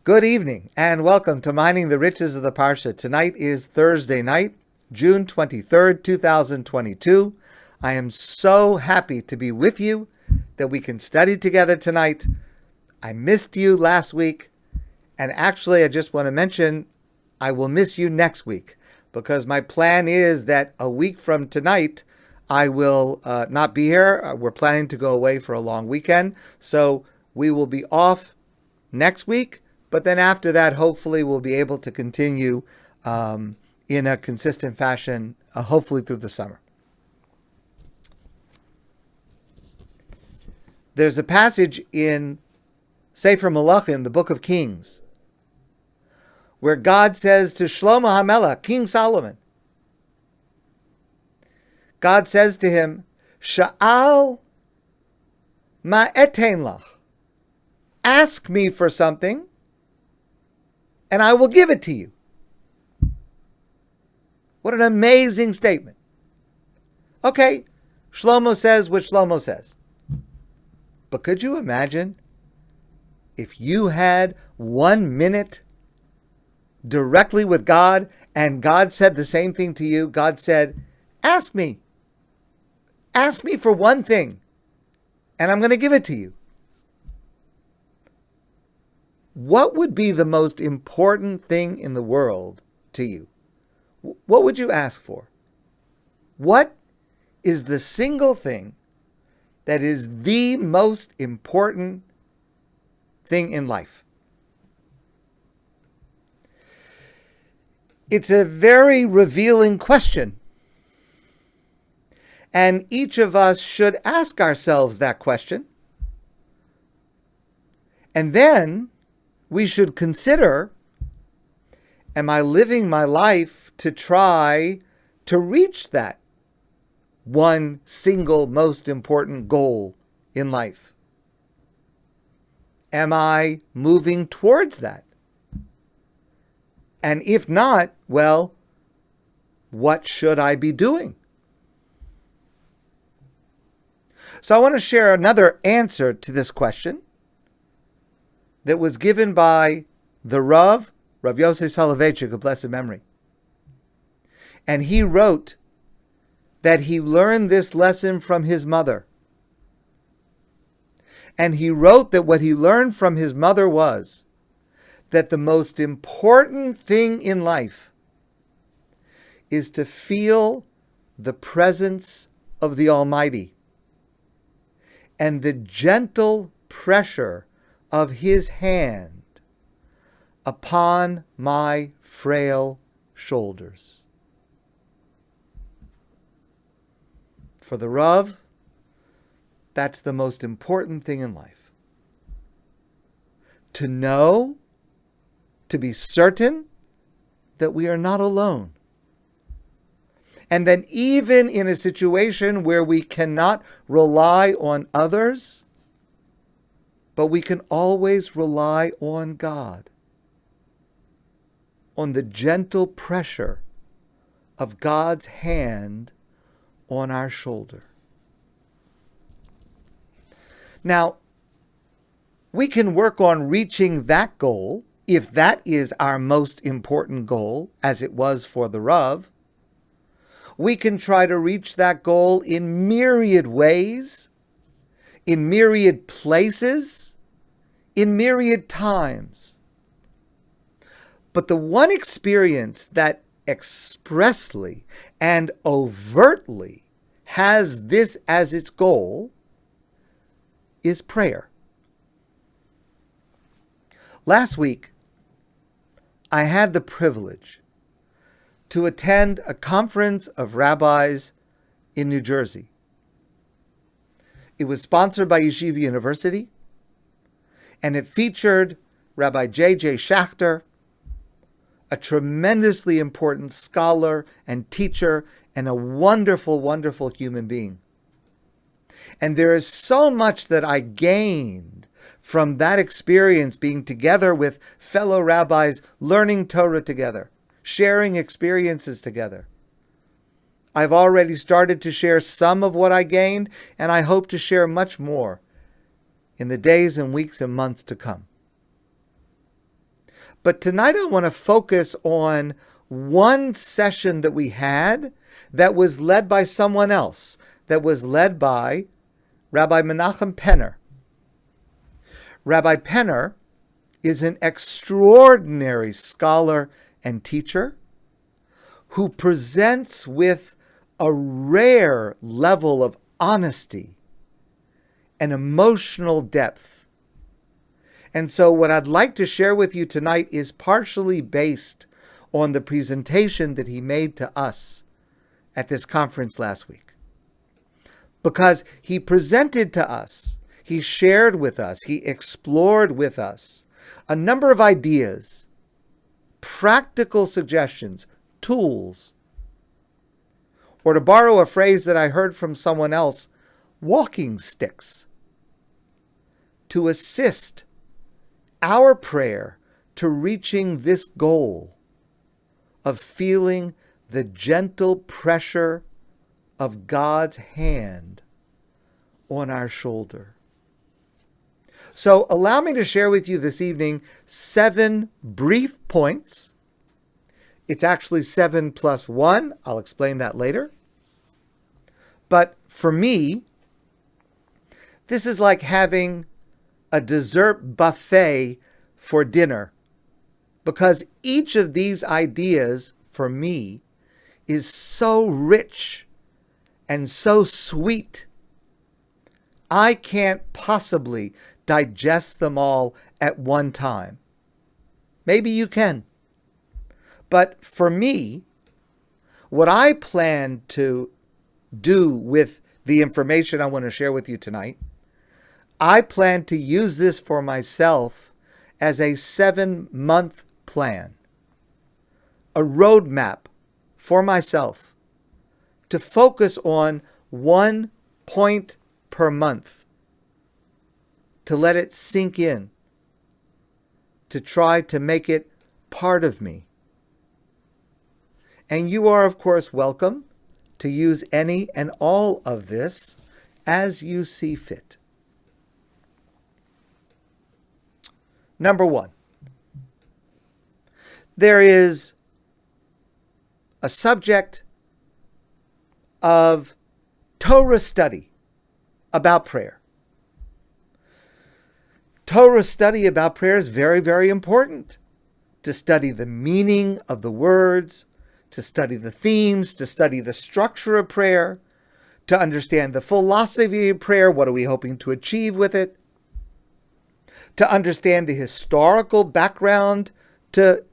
Good evening and welcome to Mining the Riches of the Parsha. Tonight is Thursday night, June 23rd, 2022. I am so happy to be with you, that we can study together tonight. I missed you last week, and actually I just want to mention I will miss you next week, because my plan is that a week from tonight I will not be here. We're planning to go away for a long weekend, so we will be off next week. But then after that, hopefully we'll be able to continue in a consistent fashion, hopefully through the summer. There's a passage in Sefer Malachim, the Book of Kings, where God says to Shlomo HaMelech, King Solomon, God says to him, Sha'al ma etein lach. Ask me for something, and I will give it to you. What an amazing statement. Okay, Shlomo says what Shlomo says. But could you imagine if you had 1 minute directly with God and God said the same thing to you? God said, ask me. Ask me for one thing, and I'm going to give it to you. What would be the most important thing in the world to you? What would you ask for? What is the single thing that is the most important thing in life? It's a very revealing question. And each of us should ask ourselves that question. And then we should consider, am I living my life to try to reach that one single most important goal in life? Am I moving towards that? And if not, well, what should I be doing? So I want to share another answer to this question that was given by the Rav Yosef Soloveitchik of blessed memory. And he wrote that he learned this lesson from his mother. And he wrote that what he learned from his mother was that the most important thing in life is to feel the presence of the Almighty and the gentle pressure of his hand upon my frail shoulders. For the Rav, that's the most important thing in life. To know, to be certain that we are not alone. And that even in a situation where we cannot rely on others, but we can always rely on God, on the gentle pressure of God's hand on our shoulder. Now, we can work on reaching that goal, if that is our most important goal, as it was for the Rav. We can try to reach that goal in myriad ways, in myriad places, in myriad times. But the one experience that expressly and overtly has this as its goal is prayer. Last week, I had the privilege to attend a conference of rabbis in New Jersey. It was sponsored by Yeshiva University, and it featured Rabbi J.J. Schachter, a tremendously important scholar and teacher and a wonderful, wonderful human being. And there is so much that I gained from that experience, being together with fellow rabbis, learning Torah together, sharing experiences together. I've already started to share some of what I gained, and I hope to share much more in the days and weeks and months to come. But tonight I want to focus on one session that we had that was led by someone else, that was led by Rabbi Menachem Penner. Rabbi Penner is an extraordinary scholar and teacher who presents with a rare level of honesty and emotional depth. And so what I'd like to share with you tonight is partially based on the presentation that he made to us at this conference last week. Because he presented to us, he shared with us, he explored with us a number of ideas, practical suggestions, tools, or to borrow a phrase that I heard from someone else, walking sticks, to assist our prayer to reaching this goal of feeling the gentle pressure of God's hand on our shoulder. So allow me to share with you this evening 7 brief points. It's actually 7 plus 1. I'll explain that later. But for me, this is like having a dessert buffet for dinner, because each of these ideas, for me, is so rich and so sweet. I can't possibly digest them all at one time. Maybe you can. But for me, what I plan to do with the information I want to share with you tonight, I plan to use this for myself as a 7-month plan, a roadmap for myself to focus on 1 point per month, to let it sink in, to try to make it part of me. And you are, of course, welcome to use any and all of this as you see fit. Number 1, there is a subject of Torah study about prayer. Torah study about prayer is very, very important. To study the meaning of the words, to study the themes, to study the structure of prayer, to understand the philosophy of prayer, what are we hoping to achieve with it, to understand the historical background to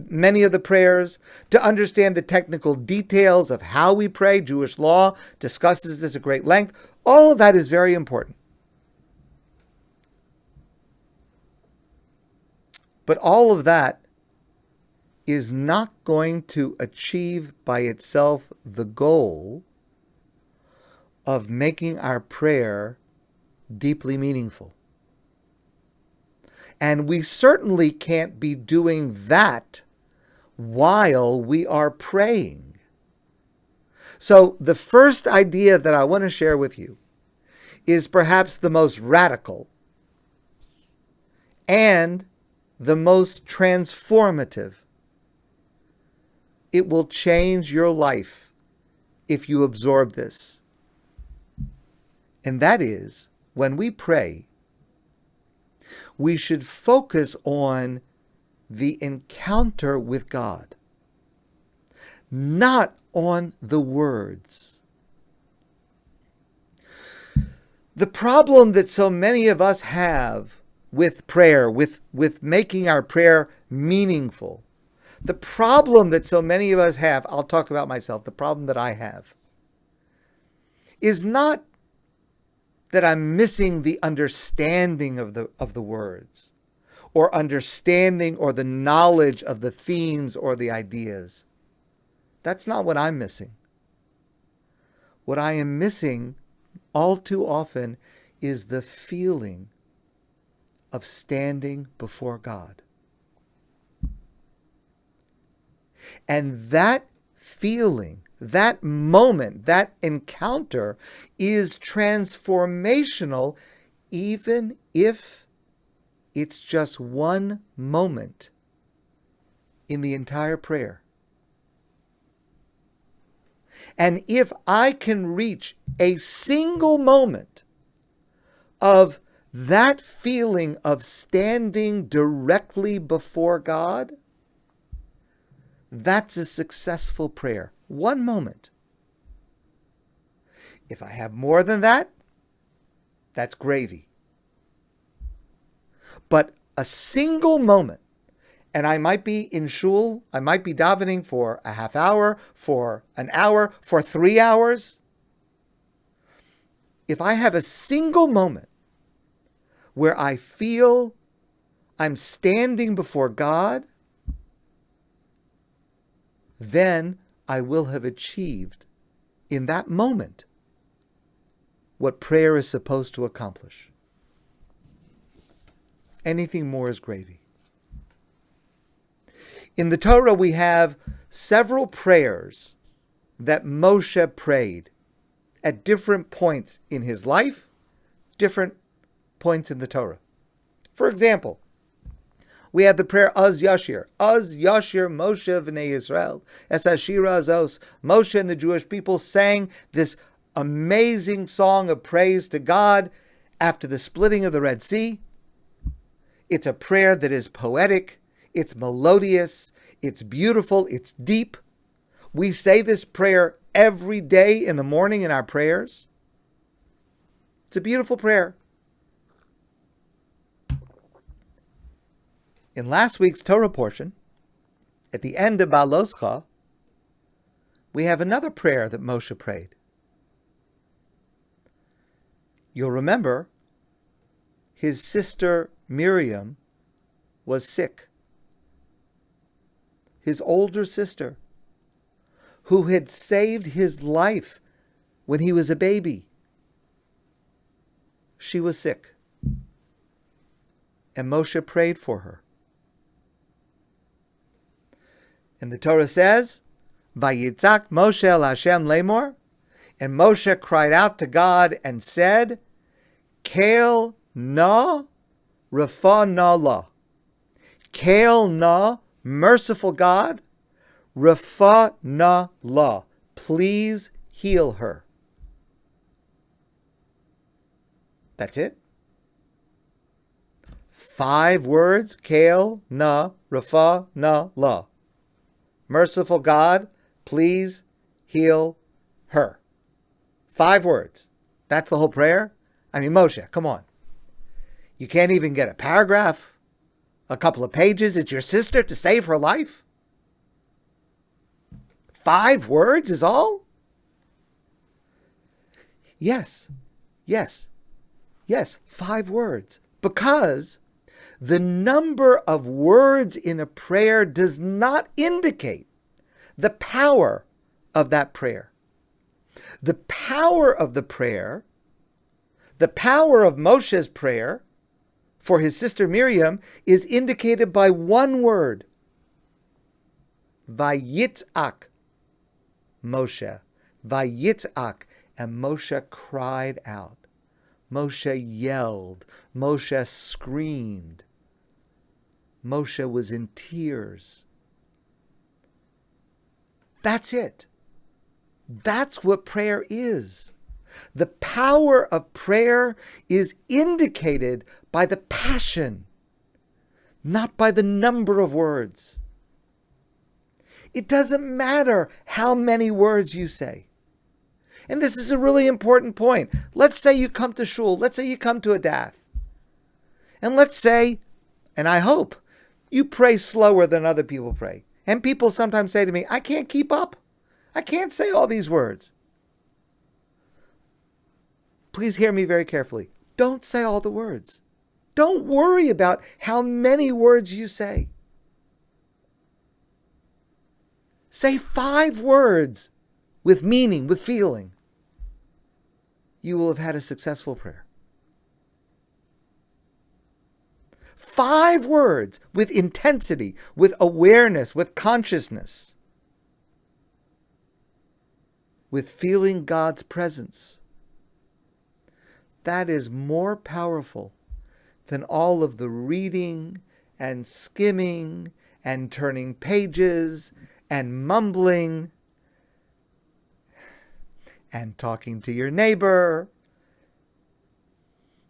many of the prayers, to understand the technical details of how we pray. Jewish law discusses this at great length. All of that is very important. But all of that is not going to achieve by itself the goal of making our prayer deeply meaningful. And we certainly can't be doing that while we are praying. So the first idea that I want to share with you is perhaps the most radical and the most transformative. It will change your life if you absorb this. And that is, when we pray, we should focus on the encounter with God, not on the words. The problem that so many of us have with prayer, with making our prayer meaningful, the problem that so many of us have, I'll talk about myself, the problem that I have, is not that I'm missing the understanding of the words, or understanding or the knowledge of the themes or the ideas. That's not what I'm missing. What I am missing all too often is the feeling of standing before God. And that feeling, that moment, that encounter is transformational, even if It's just one moment in the entire prayer. And if I can reach a single moment of that feeling of standing directly before God, that's a successful prayer. One moment. If I have more than that, that's gravy. But a single moment, and I might be in shul, I might be davening for a half hour, for an hour, for 3 hours. If I have a single moment where I feel I'm standing before God, then I will have achieved in that moment what prayer is supposed to accomplish. Anything more is gravy. In the Torah, we have several prayers that Moshe prayed at different points in his life, different points in the Torah. For example, we have the prayer Az Yashir. Az Yashir Moshe v'nei Yisrael. Es Ashira Azos. Moshe and the Jewish people sang this amazing song of praise to God after the splitting of the Red Sea. It's a prayer that is poetic, it's melodious, it's beautiful, it's deep. We say this prayer every day in the morning in our prayers. It's a beautiful prayer. In last week's Torah portion, at the end of Baloscha, we have another prayer that Moshe prayed. You'll remember his sister Miriam was sick. His older sister, who had saved his life when he was a baby, she was sick. And Moshe prayed for her. And the Torah says, Vayitzak Moshe el Hashem lemor, and Moshe cried out to God and said, Kael na refa na la. Kael na, merciful God, refa na la. Please heal her. That's it. 5 words, Kael na refa na la. Merciful God, please heal her. 5 words. That's the whole prayer? I mean, Moshe, come on. You can't even get a paragraph, a couple of pages. It's your sister to save her life? 5 words is all? Yes, 5 words. Because the number of words in a prayer does not indicate the power of that prayer. The power of the prayer, the power of Moshe's prayer for his sister Miriam is indicated by one word. Vayitzak Moshe. Vayitzak. And Moshe cried out. Moshe yelled. Moshe screamed. Moshe was in tears. That's it. That's what prayer is. The power of prayer is indicated by the passion, not by the number of words. It doesn't matter how many words you say. And this is a really important point. Let's say you come to shul. Let's say you come to ADATH. And let's say, and I hope, you pray slower than other people pray. And people sometimes say to me, I can't keep up. I can't say all these words. Please hear me very carefully. Don't say all the words. Don't worry about how many words you say. Say 5 words with meaning, with feeling. You will have had a successful prayer. 5 words with intensity, with awareness, with consciousness, with feeling God's presence. That is more powerful than all of the reading and skimming and turning pages and mumbling and talking to your neighbor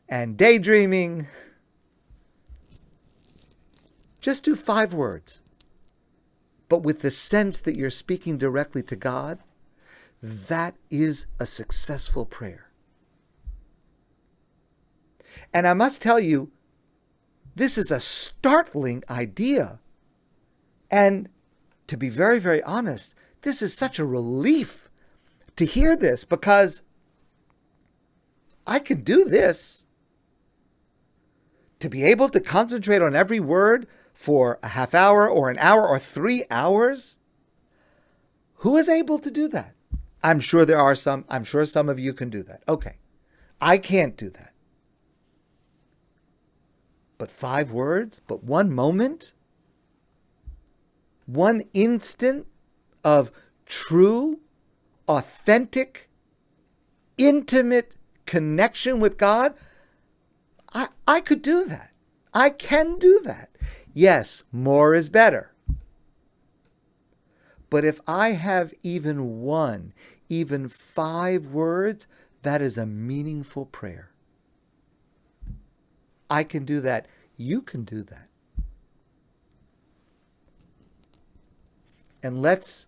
and daydreaming. Just do 5 words, but with the sense that you're speaking directly to God. That is a successful prayer. And I must tell you, this is a startling idea. And to be very, very honest, this is such a relief to hear this, because I can do this. To be able to concentrate on every word for a half hour or an hour or 3 hours? Who is able to do that? I'm sure some of you can do that. Okay. I can't do that. But 5 words, but 1 moment, 1 instant of true, authentic, intimate connection with God, I could do that. I can do that. Yes, more is better. But if I have even 1, even 5 words, that is a meaningful prayer. I can do that. You can do that. And let's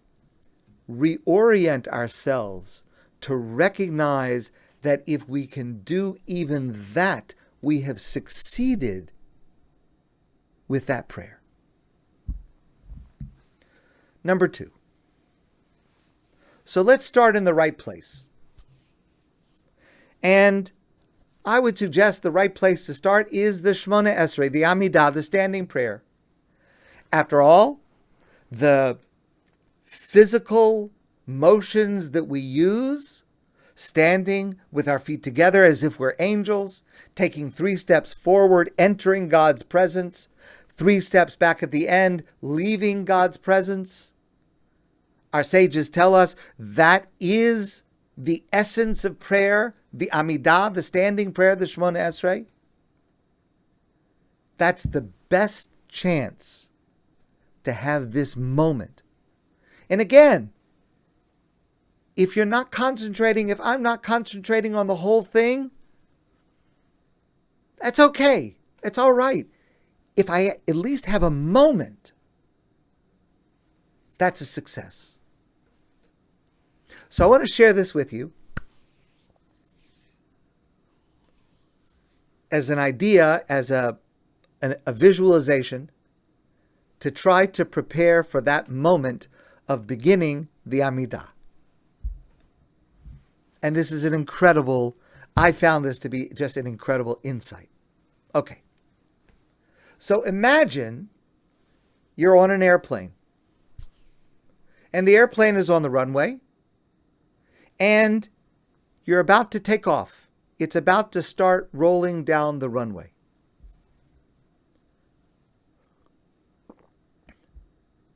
reorient ourselves to recognize that if we can do even that, we have succeeded with that prayer. Number 2. So let's start in the right place. And I would suggest the right place to start is the Shemona Esrei, the Amidah, the standing prayer. After all, the physical motions that we use, standing with our feet together as if we're angels, taking 3 steps forward, entering God's presence, 3 steps back at the end, leaving God's presence. Our sages tell us that is the essence of prayer, the Amidah, the standing prayer, the Shemona Esrei. That's the best chance to have this moment. And again, if I'm not concentrating on the whole thing, that's okay. It's all right. If I at least have a moment, that's a success. So I want to share this with you as an idea, as a visualization to try to prepare for that moment of beginning the Amidah. And this is I found this to be just an incredible insight. Okay. So imagine you're on an airplane. And the airplane is on the runway. And you're about to take off. It's about to start rolling down the runway.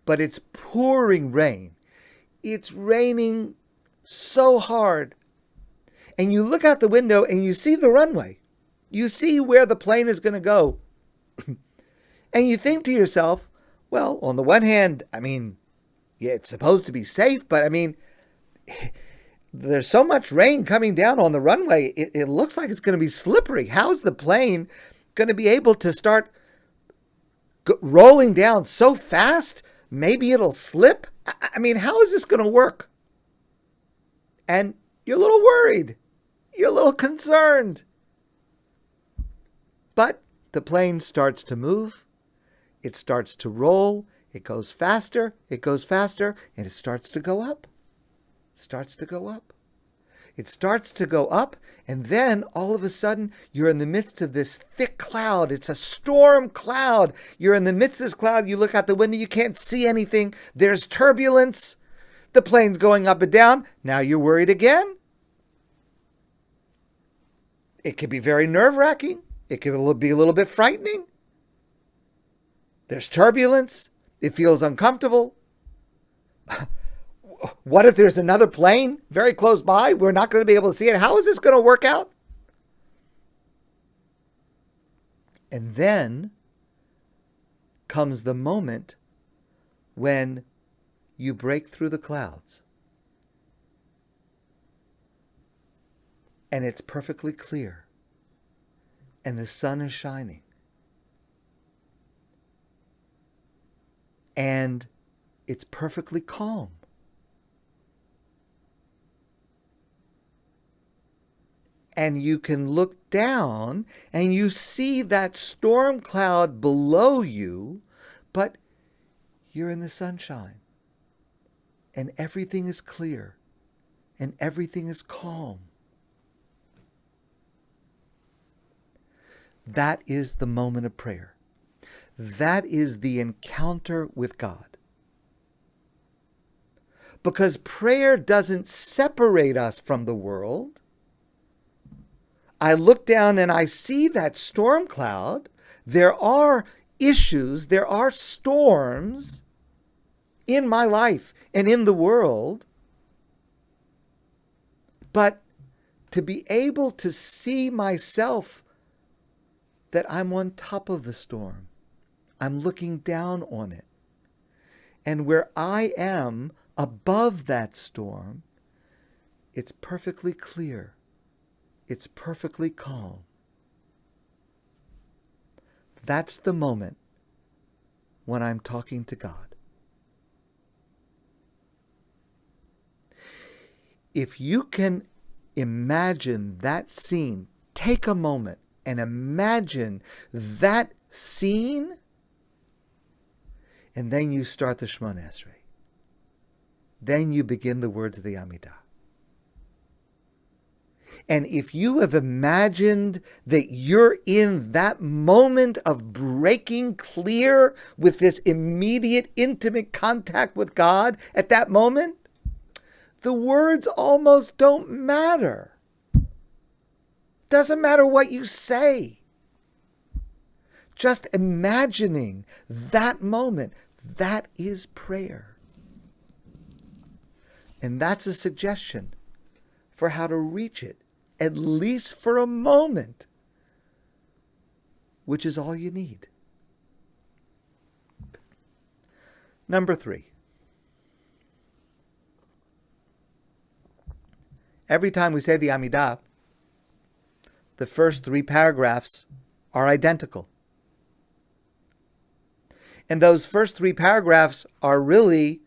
But it's pouring rain. It's raining so hard. And you look out the window and you see the runway. You see where the plane is going to go. And you think to yourself, well, on the one hand, yeah, it's supposed to be safe, but there's so much rain coming down on the runway, it looks like it's going to be slippery. How's the plane going to be able to start rolling down so fast? Maybe it'll slip. How is this going to work? And you're a little worried. You're a little concerned. But the plane starts to move. It starts to roll. It goes faster. It goes faster. And it starts to go up. It starts to go up. It starts to go up. And then all of a sudden, you're in the midst of this thick cloud. It's a storm cloud. You're in the midst of this cloud. You look out the window. You can't see anything. There's turbulence. The plane's going up and down. Now you're worried again. It could be very nerve-wracking. It could be a little bit frightening. There's turbulence. It feels uncomfortable. What if there's another plane very close by? We're not going to be able to see it. How is this going to work out? And then comes the moment when you break through the clouds. And it's perfectly clear. And the sun is shining. And it's perfectly calm. And you can look down and you see that storm cloud below you, but you're in the sunshine. And everything is clear. And everything is calm. That is the moment of prayer. That is the encounter with God. Because prayer doesn't separate us from the world. I look down and I see that storm cloud. There are issues, there are storms in my life and in the world. But to be able to see myself that I'm on top of the storm, I'm looking down on it. And where I am above that storm, it's perfectly clear. It's perfectly calm. That's the moment when I'm talking to God. If you can imagine that scene, take a moment and imagine that scene, and then you start the Shemona Esrei. Then you begin the words of the Amidah. And if you have imagined that you're in that moment of breaking clear with this immediate, intimate contact with God at that moment, the words almost don't matter. Doesn't matter what you say. Just imagining that moment, that is prayer. And that's a suggestion for how to reach it, at least for a moment, which is all you need. Number 3. Every time we say the Amidah, the first 3 paragraphs are identical. And those first 3 paragraphs are really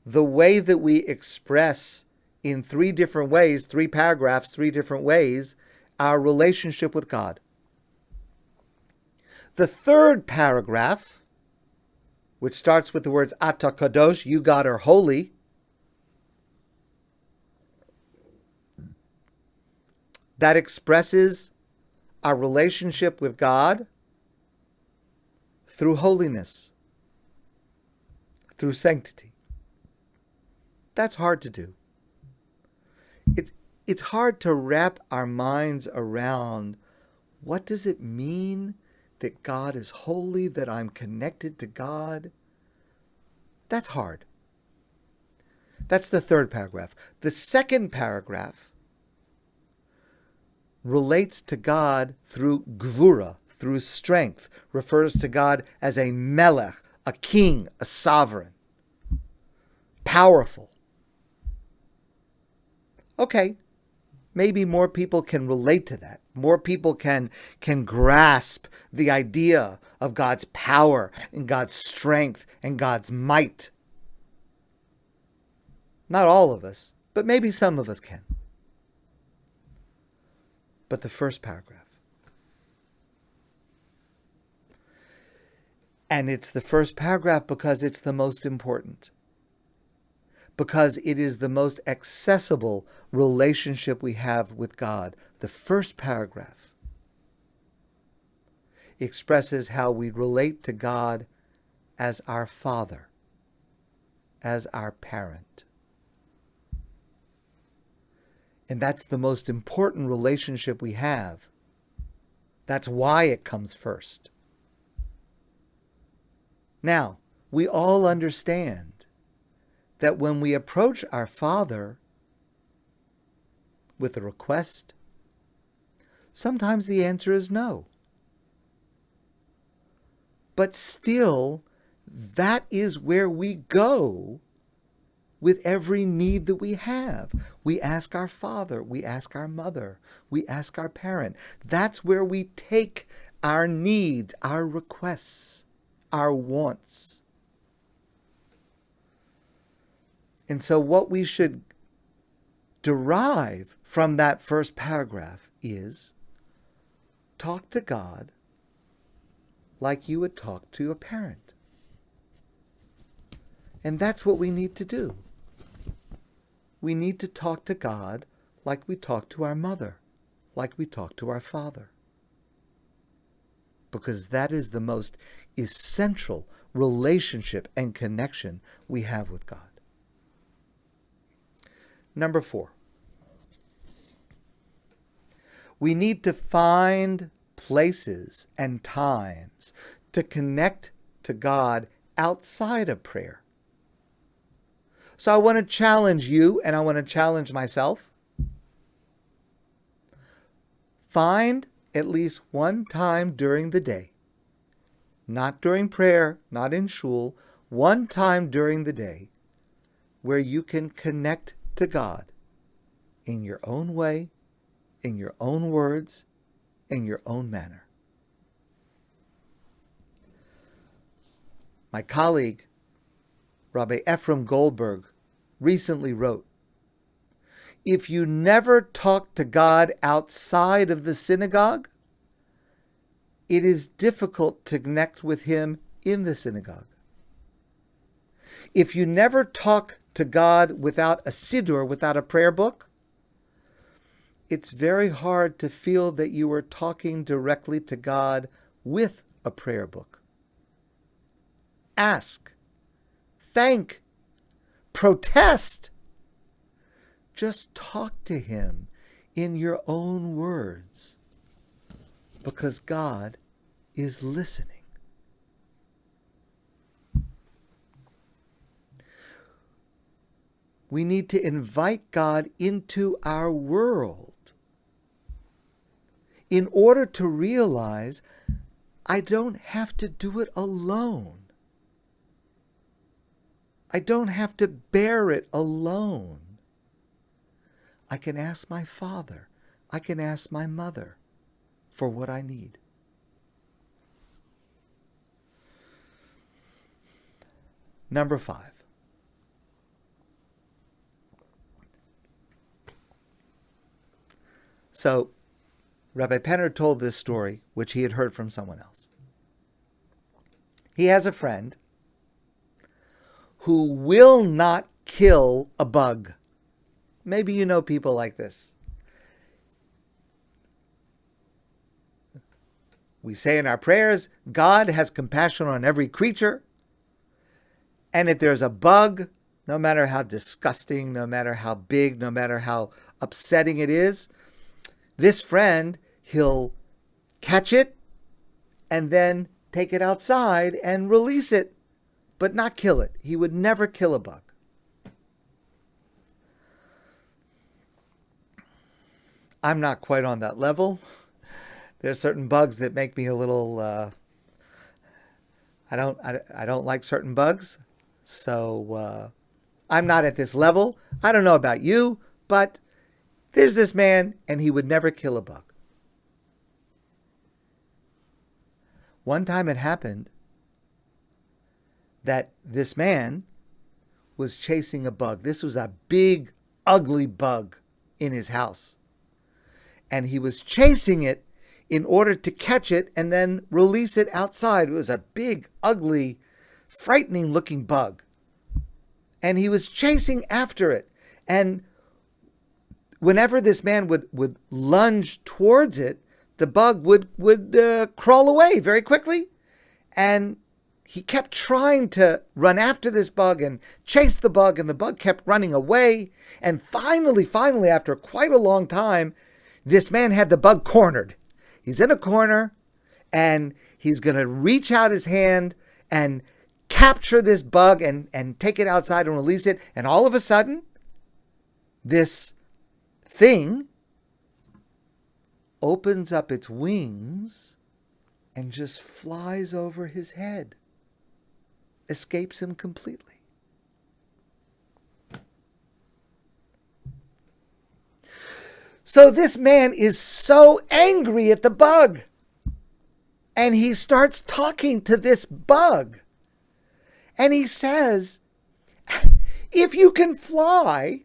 the way that we express in 3 different ways, 3 paragraphs, 3 different ways, our relationship with God. The 3rd paragraph, which starts with the words Ata Kadosh, you God are holy, that expresses our relationship with God through holiness, through sanctity. That's hard to do. It's hard to wrap our minds around what does it mean that God is holy, that I'm connected to God. That's hard. That's the 3rd paragraph. The 2nd paragraph relates to God through gvura, through strength, refers to God as a melech, a king, a sovereign, powerful. Okay, maybe more people can relate to that. More people can grasp the idea of God's power and God's strength and God's might. Not all of us, but maybe some of us can. But the first paragraph. And it's the first paragraph because it's the most important. Because it is the most accessible relationship we have with God. The first paragraph expresses how we relate to God as our Father, as our parent. And that's the most important relationship we have. That's why it comes first. Now, we all understand that when we approach our Father with a request, sometimes the answer is no. But still, that is where we go with every need that we have. We ask our father, we ask our mother, we ask our parent. That's where we take our needs, our requests, our wants. And so what we should derive from that first paragraph is talk to God like you would talk to a parent. And that's what we need to do. We need to talk to God like we talk to our mother, like we talk to our father. Because that is the most essential relationship and connection we have with God. Number 4. We need to find places and times to connect to God outside of prayer. So I want to challenge you, and I want to challenge myself. Find at least one time during the day, not during prayer, not in shul, one time during the day where you can connect to God in your own way, in your own words, in your own manner. My colleague, Rabbi Ephraim Goldberg, recently wrote, if you never talk to God outside of the synagogue, it is difficult to connect with Him in the synagogue. If you never talk to God without a siddur, without a prayer book, it's very hard to feel that you are talking directly to God with a prayer book. Ask, thank, protest. Just talk to Him in your own words, because God is listening. We need to invite God into our world in order to realize I don't have to do it alone. I don't have to bear it alone. I can ask my father, I can ask my mother for what I need. Number 5. So, Rabbi Penner told this story, which he had heard from someone else. He has a friend who will not kill a bug. Maybe you know people like this. We say in our prayers, God has compassion on every creature. And if there's a bug, no matter how disgusting, no matter how big, no matter how upsetting it is, this friend, he'll catch it and then take it outside and release it, but not kill it. He would never kill a bug. I'm not quite on that level. There's certain bugs that make me a little, I don't like certain bugs. So I'm not at this level. I don't know about you, but there's this man and he would never kill a bug. One time it happened that this man was chasing a bug. This was a big, ugly bug in his house. And he was chasing it in order to catch it and then release it outside. It was a big, ugly, frightening looking bug. And he was chasing after it. And whenever this man would lunge towards it, the bug would crawl away very quickly. And he kept trying to run after this bug and chase the bug, and the bug kept running away. And finally, after quite a long time, this man had the bug cornered. He's in a corner, and he's going to reach out his hand and capture this bug and take it outside and release it. And all of a sudden, this thing opens up its wings and just flies over his head, escapes him completely. So this man is so angry at the bug, and he starts talking to this bug, and he says, if you can fly,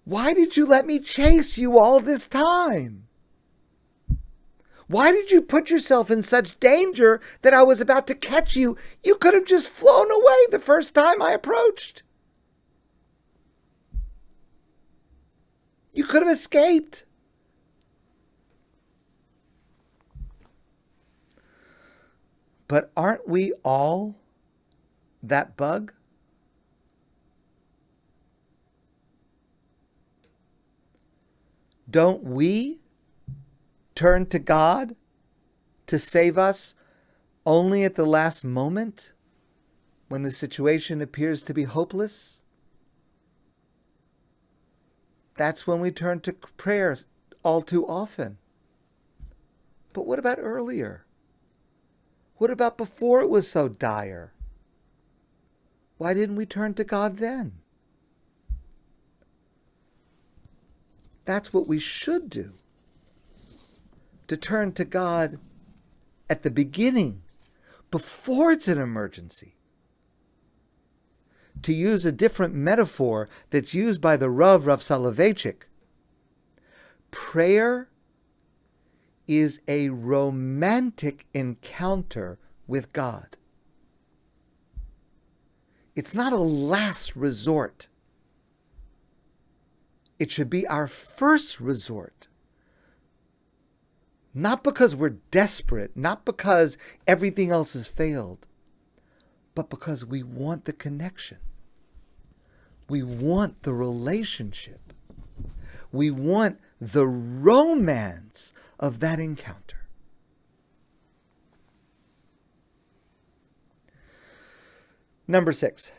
why did you let me chase you all this time? Why did you put yourself in such danger that I was about to catch you? You could have just flown away the first time I approached. You could have escaped. But aren't we all that bug? Don't we turn to God to save us only at the last moment when the situation appears to be hopeless? That's when we turn to prayer all too often. But what about earlier? What about before it was so dire? Why didn't we turn to God then? That's what we should do. To turn to God at the beginning, before it's an emergency. To use a different metaphor that's used by the Rav Soloveitchik, prayer is a romantic encounter with God. It's not a last resort. It should be our first resort. Not because we're desperate, not because everything else has failed, but because we want the connection. We want the relationship. We want the romance of that encounter. Number 6.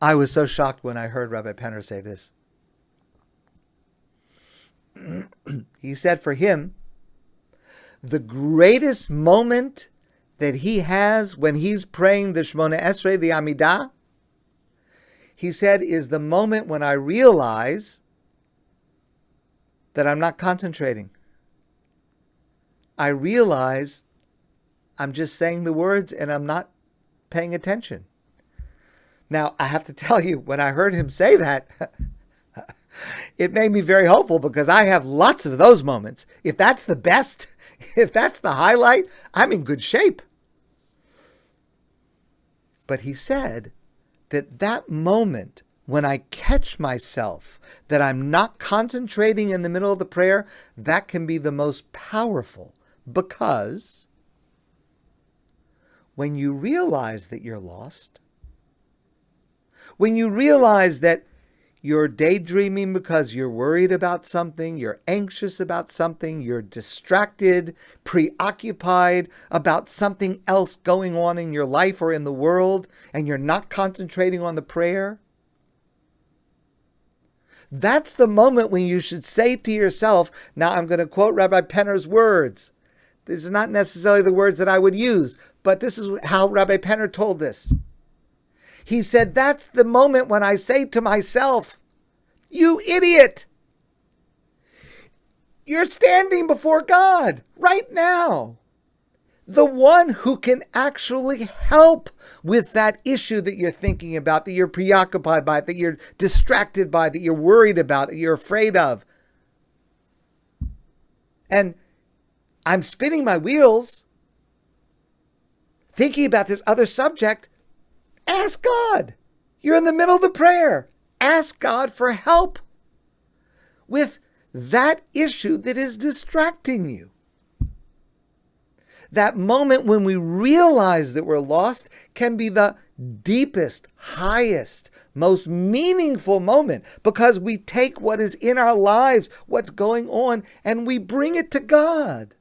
I was so shocked when I heard Rabbi Penner say this. He said for him, the greatest moment that he has when he's praying the Shemona Esrei, the Amidah, he said, is the moment when I realize that I'm not concentrating. I realize I'm just saying the words and I'm not paying attention. Now, I have to tell you, when I heard him say that, it made me very hopeful because I have lots of those moments. If that's the best, if that's the highlight, I'm in good shape. But he said that moment when I catch myself, that I'm not concentrating in the middle of the prayer, that can be the most powerful, because when you realize that you're lost, when you realize that you're daydreaming because you're worried about something, you're anxious about something, you're distracted, preoccupied about something else going on in your life or in the world, and you're not concentrating on the prayer, that's the moment when you should say to yourself, now I'm going to quote Rabbi Penner's words. These are not necessarily the words that I would use, but this is how Rabbi Penner told this. He said, that's the moment when I say to myself, you idiot! You're standing before God right now. The one who can actually help with that issue that you're thinking about, that you're preoccupied by, that you're distracted by, that you're worried about, that you're afraid of. And I'm spinning my wheels, thinking about this other subject. Ask God. You're in the middle of the prayer. Ask God for help with that issue that is distracting you. That moment when we realize that we're lost can be the deepest, highest, most meaningful moment, because we take what is in our lives, what's going on, and we bring it to God.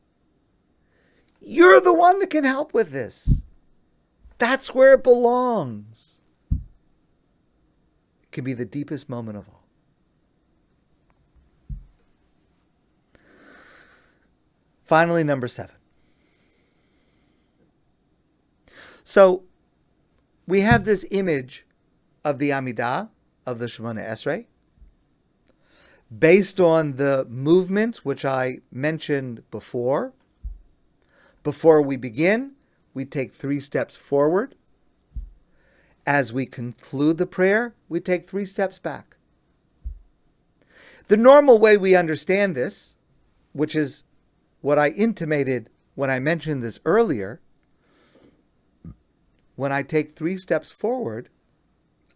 You're the one that can help with this. That's where it belongs. It can be the deepest moment of all. Finally, number 7. So we have this image of the Amidah, of the Shemona Esrei, based on the movements which I mentioned before. Before we begin, we take 3 steps forward. As we conclude the prayer, we take 3 steps back. The normal way we understand this, which is what I intimated when I mentioned this earlier, when I take 3 steps forward,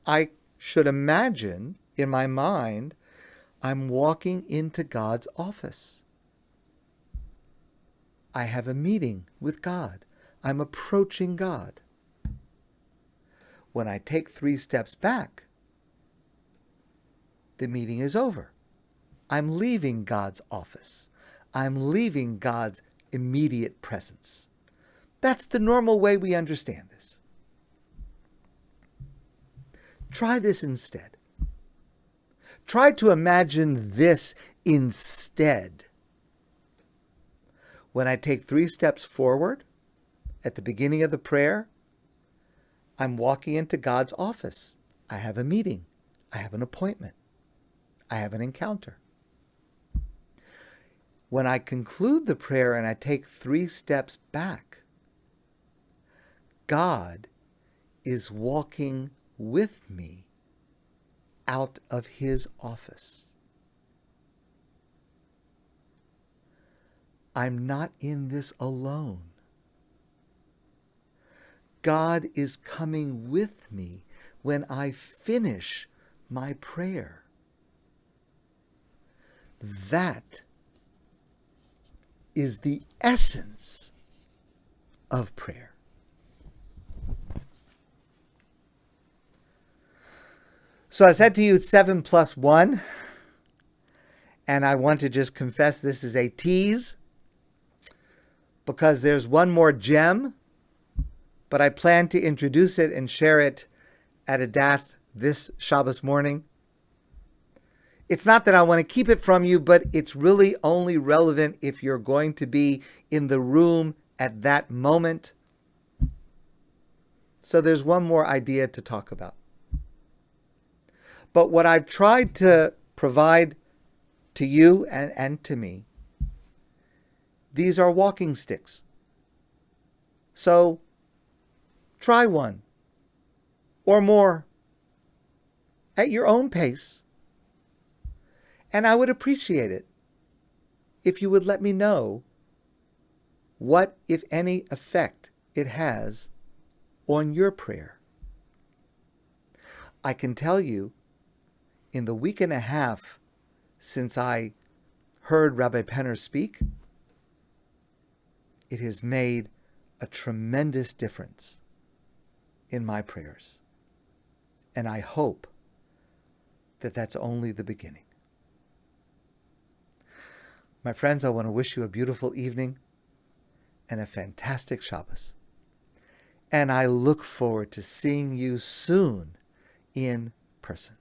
I should imagine in my mind I'm walking into God's office. I have a meeting with God. I'm approaching God. When I take 3 steps back, the meeting is over. I'm leaving God's office. I'm leaving God's immediate presence. That's the normal way we understand this. Try this instead. Try to imagine this instead. When I take 3 steps forward at the beginning of the prayer, I'm walking into God's office. I have a meeting. I have an appointment. I have an encounter. When I conclude the prayer and I take 3 steps back, God is walking with me out of his office. I'm not in this alone. God is coming with me when I finish my prayer. That is the essence of prayer. So I said to you, it's 7 plus 1. And I want to just confess this is a tease, because there's one more gem, but I plan to introduce it and share it at ADATH this Shabbos morning. It's not that I want to keep it from you, but it's really only relevant if you're going to be in the room at that moment. So there's one more idea to talk about. But what I've tried to provide to you and to me, these are walking sticks. So try one or more at your own pace. And I would appreciate it if you would let me know what, if any, effect it has on your prayer. I can tell you, in the week and a half since I heard Rabbi Penner speak, it has made a tremendous difference in my prayers. And I hope that that's only the beginning. My friends, I want to wish you a beautiful evening and a fantastic Shabbos. And I look forward to seeing you soon in person.